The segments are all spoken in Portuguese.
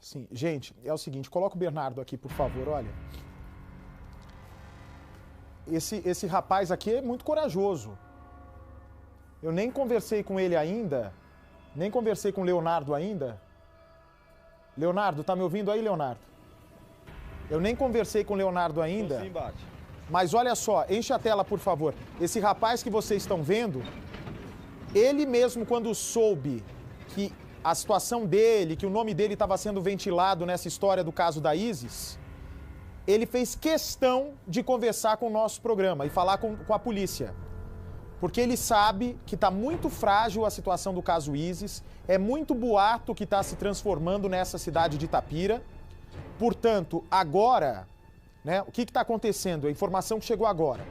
Sim, gente, é o seguinte, coloca o Bernardo aqui, por favor, olha. Esse rapaz aqui é muito corajoso. Eu nem conversei com ele ainda, nem conversei com o Leonardo ainda. Leonardo, tá me ouvindo aí, Leonardo? Eu nem conversei com o Leonardo ainda. Sim, bate. Mas olha só, enche a tela, por favor. Esse rapaz que vocês estão vendo, ele mesmo quando soube que a situação dele, que o nome dele estava sendo ventilado nessa história do caso da Isis, ele fez questão de conversar com o nosso programa e falar com a polícia. Porque ele sabe que está muito frágil a situação do caso Isis, é muito boato que está se transformando nessa cidade de Itapira. Portanto, agora, né, o que está acontecendo? A informação que chegou agora.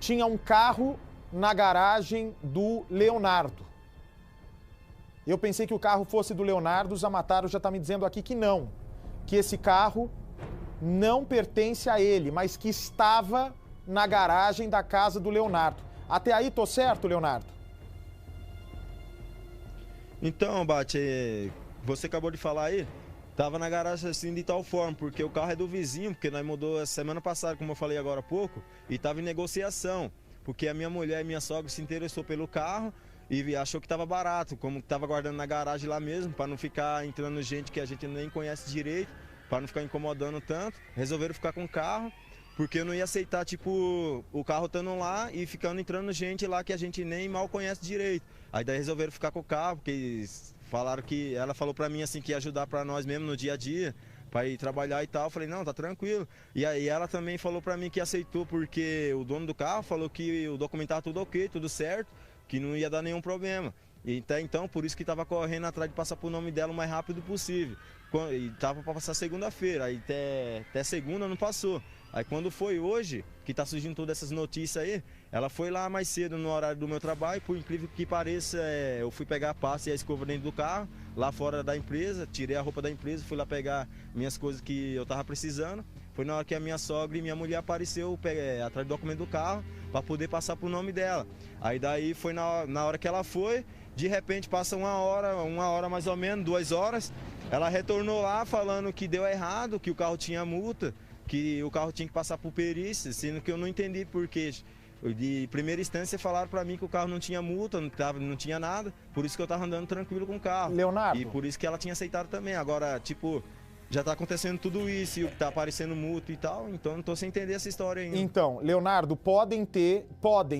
Tinha um carro na garagem do Leonardo. Eu pensei que o carro fosse do Leonardo, o Zamataro já está me dizendo aqui que não. Que esse carro não pertence a ele, mas que estava na garagem da casa do Leonardo. Até aí, tô certo, Leonardo? Então, Bate, você acabou de falar aí, tava na garagem assim de tal forma, porque o carro é do vizinho, porque nós mudou a semana passada, como eu falei agora há pouco, e tava em negociação, porque a minha mulher e minha sogra se interessou pelo carro e achou que tava barato, como tava guardando na garagem lá mesmo, para não ficar entrando gente que a gente nem conhece direito, para não ficar incomodando tanto, resolveram ficar com o carro. Porque eu não ia aceitar, tipo, o carro estando lá e entrando gente lá que a gente nem mal conhece direito. Aí daí resolveram ficar com o carro, porque falaram que... Ela falou pra mim, assim, que ia ajudar pra nós mesmo no dia a dia, pra ir trabalhar e tal. Eu falei, não, tá tranquilo. E aí ela também falou pra mim que aceitou, porque o dono do carro falou que o documento tava tudo ok, tudo certo, que não ia dar nenhum problema. E até então, por isso que tava correndo atrás de passar pro nome dela o mais rápido possível. E tava pra passar segunda-feira, aí até segunda não passou. Aí quando foi hoje, que tá surgindo todas essas notícias aí, ela foi lá mais cedo no horário do meu trabalho, por incrível que pareça, eu fui pegar a pasta e a escova dentro do carro, lá fora da empresa, tirei a roupa da empresa, fui lá pegar minhas coisas que eu tava precisando. Foi na hora que a minha sogra e minha mulher apareceu atrás do documento do carro, para poder passar pro nome dela. Aí daí foi na hora que ela foi, de repente passa uma hora mais ou menos, 2 horas, ela retornou lá falando que deu errado, que o carro tinha multa, que o carro tinha que passar por perícia, sendo que eu não entendi porque de primeira instância falaram para mim que o carro não tinha multa, não tinha nada, por isso que eu tava andando tranquilo com o carro. Leonardo. E por isso que ela tinha aceitado também. Agora, tipo, já tá acontecendo tudo isso e tá aparecendo multa e tal, então não tô sem entender essa história ainda. Então, Leonardo, podem,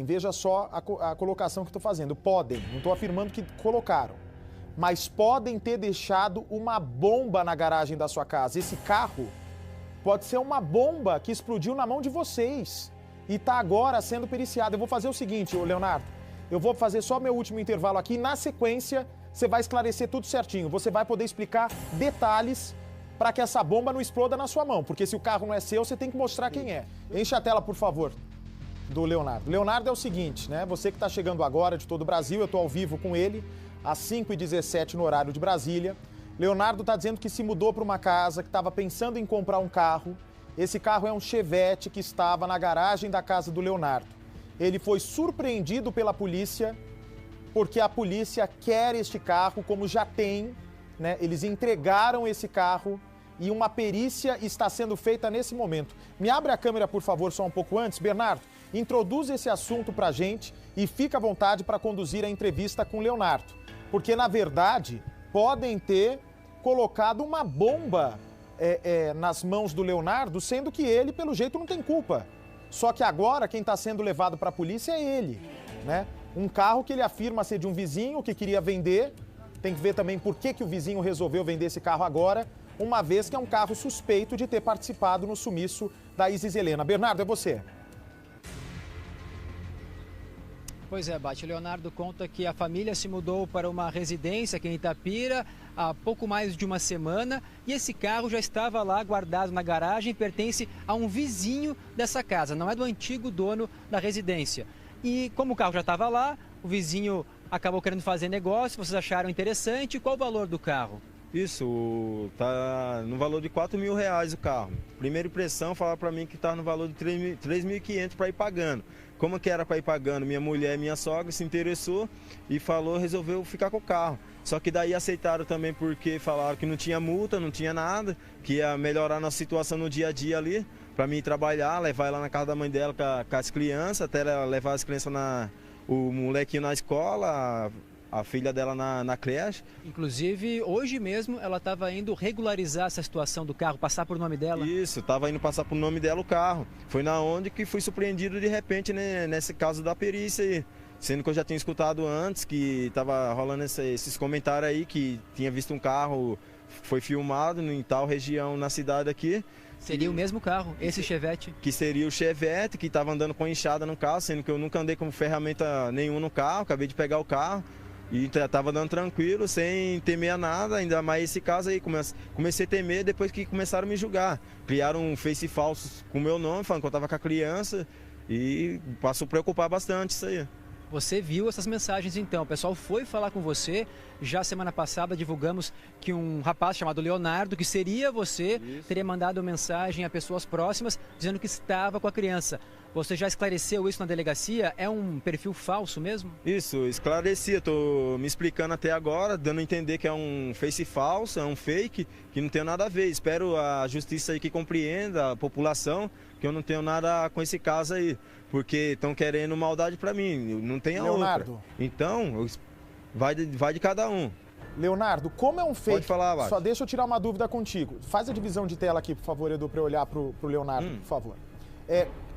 veja só a colocação que eu tô fazendo, podem, não tô afirmando que colocaram, mas podem ter deixado uma bomba na garagem da sua casa. Esse carro pode ser uma bomba que explodiu na mão de vocês e está agora sendo periciado. Eu vou fazer o seguinte, Leonardo, eu vou fazer só meu último intervalo aqui. Na sequência, você vai esclarecer tudo certinho. Você vai poder explicar detalhes para que essa bomba não exploda na sua mão. Porque se o carro não é seu, você tem que mostrar quem é. Enche a tela, por favor, do Leonardo. Leonardo é o seguinte, né? Você que está chegando agora de todo o Brasil, eu estou ao vivo com ele, às 5h17 no horário de Brasília. Leonardo está dizendo que se mudou para uma casa, que estava pensando em comprar um carro. Esse carro é um Chevette que estava na garagem da casa do Leonardo. Ele foi surpreendido pela polícia, porque a polícia quer este carro, como já tem, né? Eles entregaram esse carro e uma perícia está sendo feita nesse momento. Me abre a câmera, por favor, só um pouco antes. Bernardo, introduz esse assunto para a gente e fica à vontade para conduzir a entrevista com o Leonardo. Porque, na verdade, podem ter colocado uma bomba nas mãos do Leonardo, sendo que ele, pelo jeito, não tem culpa. Só que agora quem está sendo levado para a polícia é ele, né? Um carro que ele afirma ser de um vizinho que queria vender. Tem que ver também por que o vizinho resolveu vender esse carro agora, uma vez que é um carro suspeito de ter participado no sumiço da Isis Helena. Bernardo, é você. Pois é, Bate. O Leonardo conta que a família se mudou para uma residência aqui em Itapira há pouco mais de uma semana e esse carro já estava lá guardado na garagem, pertence a um vizinho dessa casa, não é do antigo dono da residência. E como o carro já estava lá, o vizinho acabou querendo fazer negócio, vocês acharam interessante. Qual o valor do carro? Isso, tá no valor de R$ 4.000 o carro. Primeira impressão, falaram para mim que tá no valor de 3.500 para ir pagando. Como que era para ir pagando? Minha mulher e minha sogra se interessou e falou, resolveu ficar com o carro. Só que daí aceitaram também porque falaram que não tinha multa, não tinha nada, que ia melhorar a nossa situação no dia a dia ali, para mim trabalhar, levar ela na casa da mãe dela com as crianças, até ela levar as crianças, o molequinho na escola, a filha dela na creche. Inclusive, hoje mesmo ela estava indo regularizar essa situação do carro, passar por nome dela. Isso, estava indo passar por nome dela o carro. Foi na onde que fui surpreendido de repente, né, nesse caso da perícia aí. Sendo que eu já tinha escutado antes que estava rolando esses comentários aí, que tinha visto um carro, foi filmado em tal região na cidade aqui. Seria o mesmo carro, esse Chevette? Que seria o Chevette, que estava andando com enxada no carro, sendo que eu nunca andei com ferramenta nenhuma no carro, acabei de pegar o carro. E estava andando tranquilo, sem temer a nada, ainda mais esse caso aí. Comecei a temer depois que começaram a me julgar. Criaram um face falso com o meu nome, falando que eu estava com a criança e passou a preocupar bastante isso aí. Você viu essas mensagens então, o pessoal foi falar com você. Já semana passada divulgamos que um rapaz chamado Leonardo, que seria você, teria mandado mensagem a pessoas próximas dizendo que estava com a criança. Você já esclareceu isso na delegacia? É um perfil falso mesmo? Isso, esclareci. Eu tô me explicando até agora, dando a entender que é um face falso, é um fake, que não tem nada a ver. Espero a justiça aí que compreenda a população, que eu não tenho nada com esse caso aí. Porque estão querendo maldade para mim, não tem a Leonardo. outra. Então, vai de cada um. Leonardo, como é um fake... Pode falar, Bate. Só deixa eu tirar uma dúvida contigo. Faz a divisão de tela aqui, por favor, Edu, para eu olhar pro Leonardo, por favor.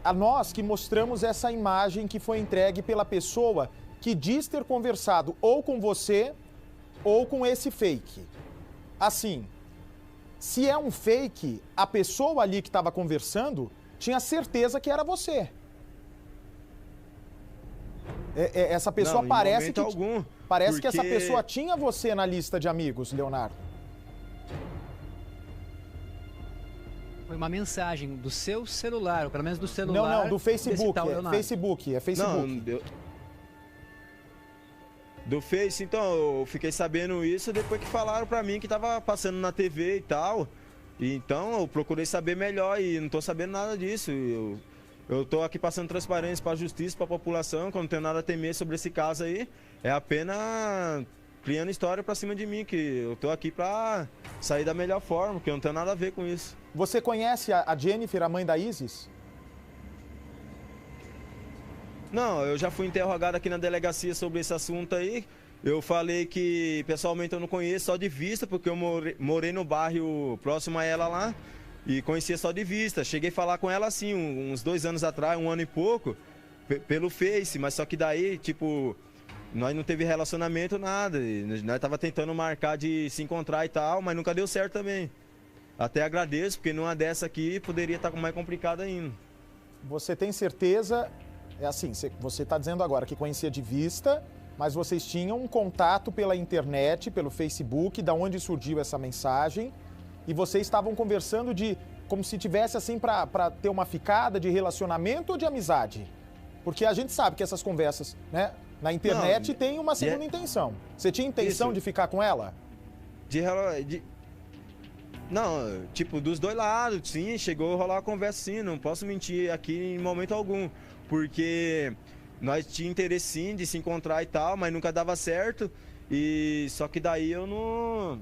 A nós que mostramos essa imagem que foi entregue pela pessoa que diz ter conversado ou com você ou com esse fake. Assim, se é um fake, a pessoa ali que estava conversando tinha certeza que era você. Essa pessoa Não, parece que algum, parece que essa pessoa tinha você na lista de amigos, Leonardo. Foi uma mensagem do seu celular, ou pelo menos do celular. Não, do Facebook. Facebook. É Facebook. Não, do Face, então, eu fiquei sabendo isso depois que falaram pra mim que tava passando na TV e tal. E então eu procurei saber melhor e não tô sabendo nada disso. Eu tô aqui passando transparência pra justiça, pra população, que eu não tenho nada a temer sobre esse caso aí. É apenas criando história pra cima de mim, que eu tô aqui pra sair da melhor forma, que eu não tenho nada a ver com isso. Você conhece a Jennifer, a mãe da Isis? Não, eu já fui interrogado aqui na delegacia sobre esse assunto aí. Eu falei que pessoalmente eu não conheço, só de vista, porque eu morei no bairro próximo a ela lá e conhecia só de vista. Cheguei a falar com ela assim, uns 2 anos atrás, 1 ano e pouco, pelo Face, mas só que daí, tipo, nós não teve relacionamento, nada. Nós tava tentando marcar de se encontrar e tal, mas nunca deu certo também. Até agradeço, porque numa dessa aqui poderia estar mais complicado ainda. Você tem certeza, é assim, você está dizendo agora que conhecia de vista, mas vocês tinham um contato pela internet, pelo Facebook, da onde surgiu essa mensagem, e vocês estavam conversando como se tivesse assim para ter uma ficada de relacionamento ou de amizade? Porque a gente sabe que essas conversas, né, na internet tem uma segunda intenção. Você tinha intenção de ficar com ela? Não, tipo, dos dois lados, sim, chegou a rolar uma conversa sim, não posso mentir aqui em momento algum, porque nós tínhamos interesse sim de se encontrar e tal, mas nunca dava certo, e só que daí eu não...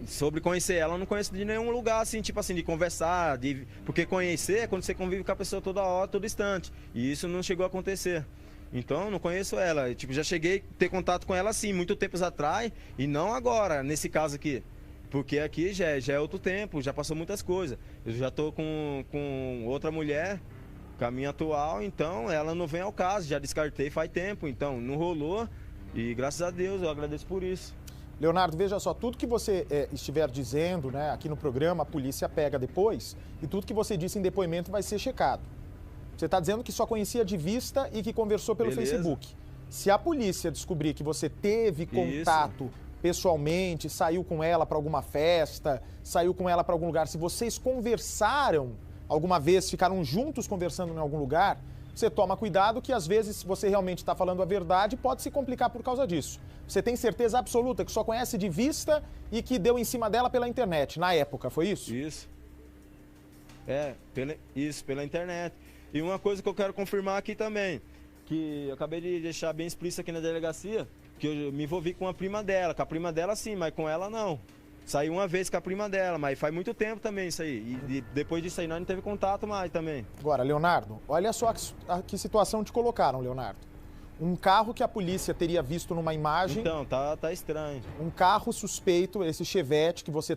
Sobre conhecer ela, eu não conheço de nenhum lugar assim, tipo assim, de conversar, porque conhecer é quando você convive com a pessoa toda hora, todo instante, e isso não chegou a acontecer. Então, eu não conheço ela, tipo, já cheguei a ter contato com ela assim, muito tempos atrás, e não agora, nesse caso aqui. Porque aqui já é outro tempo, já passou muitas coisas. Eu já tô com outra mulher, com a minha atual, então ela não vem ao caso, já descartei faz tempo, então não rolou e graças a Deus eu agradeço por isso. Leonardo, veja só, tudo que você estiver dizendo, né, aqui no programa, a polícia pega depois, e tudo que você disse em depoimento vai ser checado. Você está dizendo que só conhecia de vista e que conversou pelo Facebook. Se a polícia descobrir que você teve contato pessoalmente, saiu com ela para alguma festa, saiu com ela para algum lugar, se vocês conversaram alguma vez, ficaram juntos conversando em algum lugar, você toma cuidado que às vezes, se você realmente está falando a verdade, pode se complicar por causa disso. você tem certeza absoluta que só conhece de vista e que deu em cima dela pela internet, na época, foi isso? Isso. Pela internet. E uma coisa que eu quero confirmar aqui também, que eu acabei de deixar bem explícito aqui na delegacia, que eu me envolvi com a prima dela. Com a prima dela sim, mas com ela não. Saí uma vez com a prima dela, mas faz muito tempo também isso aí. E depois disso aí nós não teve contato mais também. Agora, Leonardo, olha só que situação te colocaram, Leonardo. Um carro que a polícia teria visto numa imagem... Então, tá estranho. Um carro suspeito, esse Chevette que você